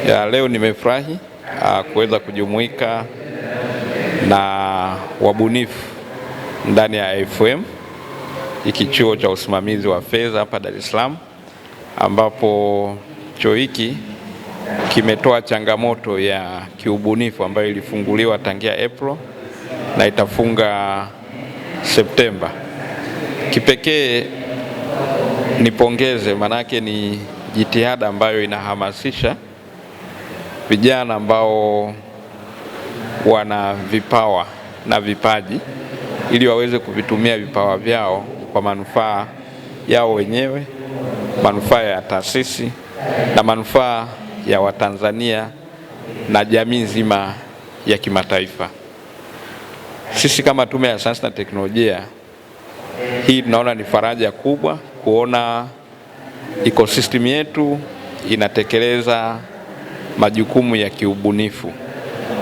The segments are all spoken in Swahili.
Leo nimefurahi kuweza kujumuika na wabunifu ndani ya IFM, hiki chuo cha usimamizi wa fedha hapa Dar es Salaam, ambapo chuo hiki kimetoa changamoto ya kiubunifu ambayo ilifunguliwa tangia April na itafunga Septemba. Kipekee nipongeze, manake ni jitihada ambayo inahamasisha vijana ambao wana vipawa na vipaji ili waweze kuvitumia vipawa vyao kwa manufaa yao wenyewe, manufaa ya taasisi na manufaa ya Watanzania na jamii nzima ya kimataifa. Sisi kama Tume ya Sayansi na Teknolojia, hii tunaona ni faraja kubwa kuona ecosystem yetu inatekeleza majukumu ya kiubunifu.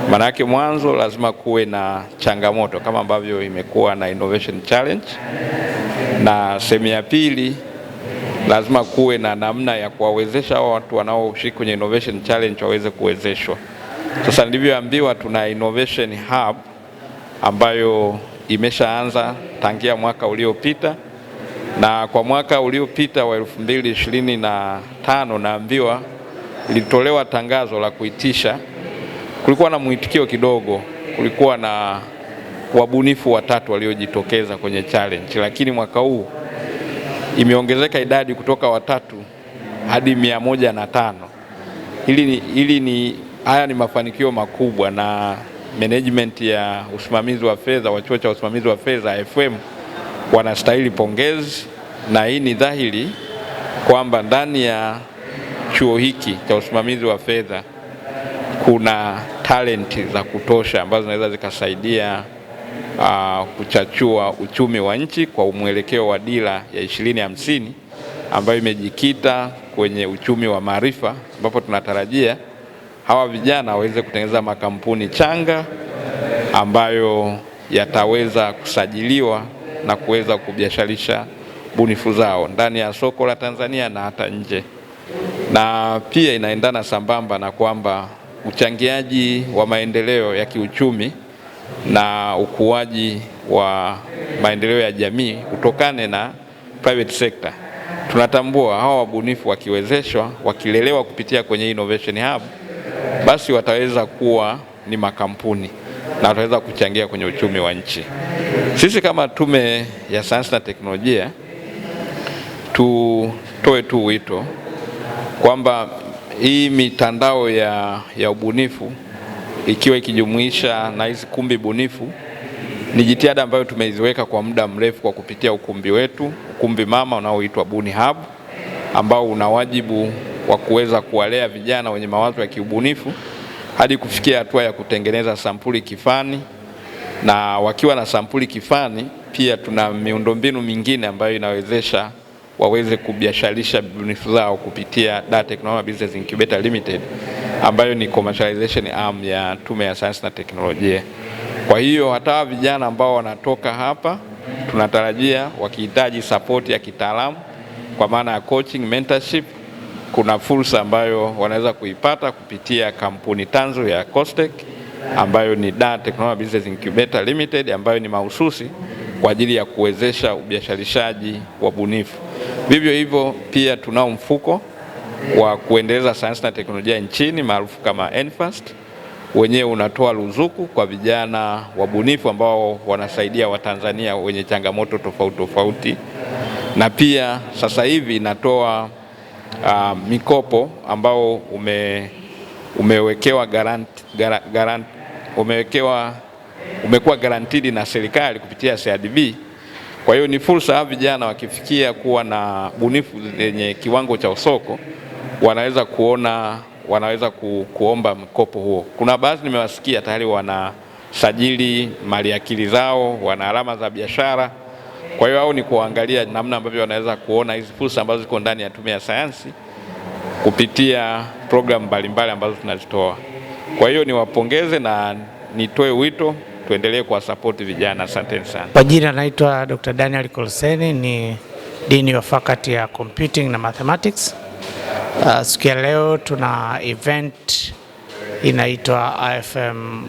Manake mwanzo lazima kuwe na changamoto kama ambavyo imekuwa na Innovation Challenge, na sehemu ya pili lazima kuwe na namna ya kuwawezesha hao watu wanaoshiriki kwenye Innovation Challenge waweze kuwezeshwa. Sasa nilivyoambiwa, tuna Innovation Hub ambayo imeshaanza tangia mwaka uliopita, na kwa mwaka uliopita wa 2025 naambiwa ilitolewa tangazo la kuitisha. Kulikuwa na mwitikio kidogo, kulikuwa na wabunifu 3 waliojitokeza kwenye challenge, lakini mwaka huu imeongezeka idadi kutoka 3 hadi 105. Haya ni mafanikio makubwa, na management ya usimamizi wa fedha wa chuo cha usimamizi wa fedha IFM wanastahili pongezi, na hii ni dhahiri kwamba ndani ya chuo hiki cha usimamizi wa fedha kuna talenti za kutosha ambazo zinaweza zikasaidia kuchachua uchumi wa nchi kwa mwelekeo wa dira ya 2050 ambayo imejikita kwenye uchumi wa maarifa, ambapo tunatarajia hawa vijana waweze kutengeneza makampuni changa ambayo yataweza kusajiliwa na kuweza kubiasharisha bunifu zao ndani ya soko la Tanzania na hata nje. Na pia inaendana sambamba na kwamba uchangiaji wa maendeleo ya kiuchumi na ukuaji wa maendeleo ya jamii utokane na private sector. Tunatambua hawa wabunifu wakiwezeshwa, wakilelewa kupitia kwenye Innovation Hub, basi wataweza kuwa ni makampuni na wataweza kuchangia kwenye uchumi wa nchi. Sisi kama Tume ya Sayansi na Teknolojia tutoe tu wito kwamba hii mitandao ya ubunifu ikiwa ikijumuisha na hizi kumbi bunifu ni jitihada ambayo tumeiziweka kwa muda mrefu kwa kupitia ukumbi wetu, ukumbi mama unaoitwa Buni Hub, ambao una wajibu wa kuweza kuwalea vijana wenye mawazo ya kiubunifu hadi kufikia hatua ya kutengeneza sampuli kifani, na wakiwa na sampuli kifani pia tuna miundombinu mingine ambayo inawezesha waweze kubiasharisha bunifu zao kupitia Dar Technology Business Incubator Limited ambayo ni commercialization arm ya Tume ya Sayansi na Teknolojia. Kwa hiyo hata vijana ambao wanatoka hapa tunatarajia wakihitaji support ya kitaalamu kwa maana ya coaching, mentorship, kuna fursa ambayo wanaweza kuipata kupitia kampuni tanzu ya COSTECH ambayo ni Dar Technology Business Incubator Limited ambayo ni mahususi kwa ajili ya kuwezesha ubiasharishaji wa bunifu. Vivyo hivyo pia tunao mfuko wa kuendeleza sayansi na teknolojia nchini maarufu kama NFAST, wenyewe unatoa ruzuku kwa vijana wabunifu ambao wanasaidia Watanzania wenye changamoto tofauti tofauti, na pia sasa hivi inatoa mikopo ambao umekuwa guaranteed na serikali kupitia CRDB. Kwa hiyo ni fursa hawa vijana wakifikia kuwa na bunifu zenye kiwango cha soko wanaweza kuomba mkopo huo. Kuna baadhi nimewasikia tayari wanasajili maliakili zao, wana alama za biashara. Kwa hiyo hao ni kuangalia namna ambavyo wanaweza kuona hizi fursa ambazo ziko ndani ya Tume ya Sayansi kupitia programu mbalimbali ambazo tunazitoa. Kwa hiyo niwapongeze na nitoe wito tuendelee kwa support vijana. Asante sana. Kwa jina naitwa Dr. Daniel Kolseni, ni Dean wa Faculty ya Computing na Mathematics. Siku ya leo tuna event inaitwa IFM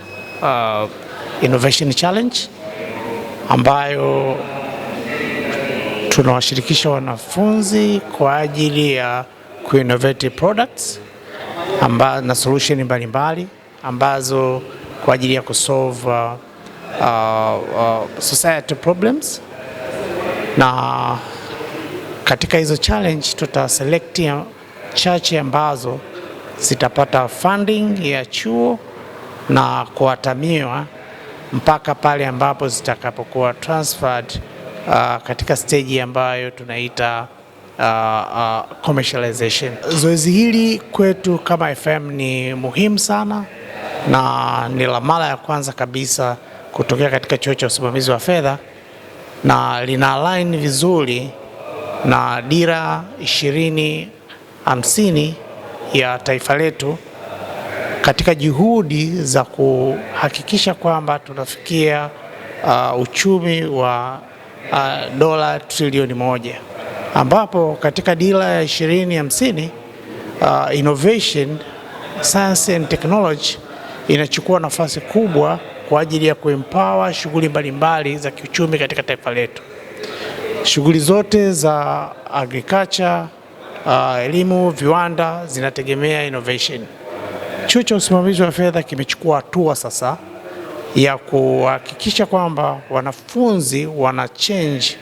Innovation Challenge ambayo tunawashirikisha wanafunzi kwa ajili ya kuinnovate products na solution mbalimbali ambazo kwa ajili ya kusolve society problems, na katika hizo challenge tutaselect chache ambazo zitapata funding ya chuo na kuatamiwa mpaka pale ambapo zitakapokuwa transferred katika stage ambayo tunaita commercialization. Zoezi hili kwetu kama FM ni muhimu sana na ni la mara ya kwanza kabisa kutokea katika chuo cha usimamizi wa fedha, na lina align vizuri na dira 2050 ya taifa letu katika juhudi za kuhakikisha kwamba tunafikia uchumi wa dola trilioni 1, ambapo katika dira ya 2050 innovation, science and technology inachukua nafasi kubwa kwa ajili ya kuempower shughuli mbalimbali za kiuchumi katika taifa letu. Shughuli zote za agriculture, elimu, viwanda zinategemea innovation. Chuo cha usimamizi wa fedha kimechukua hatua sasa ya kuhakikisha kwamba wanafunzi wana change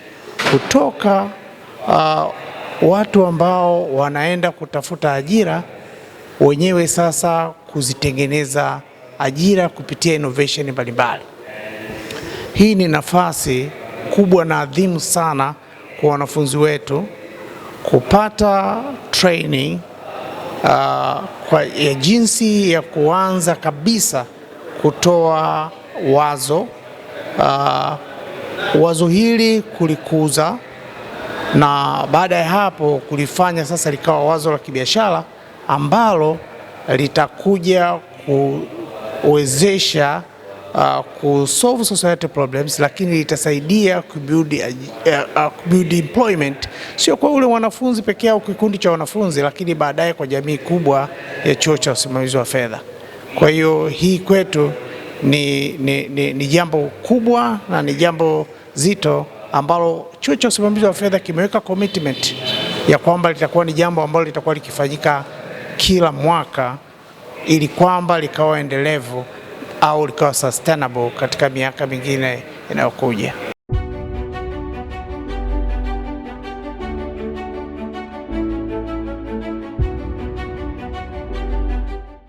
kutoka watu ambao wanaenda kutafuta ajira wenyewe sasa kuzitengeneza ajira kupitia innovation mbalimbali. Hii ni nafasi kubwa na adhimu sana kwa wanafunzi wetu kupata training ya jinsi ya kuanza kabisa kutoa wazo hili kulikuza, na baada ya hapo kulifanya sasa likawa wazo la kibiashara ambalo litakuja kuwezesha kusolve society problems, lakini litasaidia kubuild employment, sio kwa ule wanafunzi pekee au kikundi cha wanafunzi, lakini baadaye kwa jamii kubwa ya chuo cha usimamizi wa fedha. Kwa hiyo hii kwetu ni jambo kubwa na ni jambo zito ambalo chuo cha usimamizi wa fedha kimeweka commitment ya kwamba litakuwa ni jambo ambalo litakuwa likifanyika kila mwaka ili kwamba likawa endelevu au likawa sustainable katika miaka mingine inayokuja.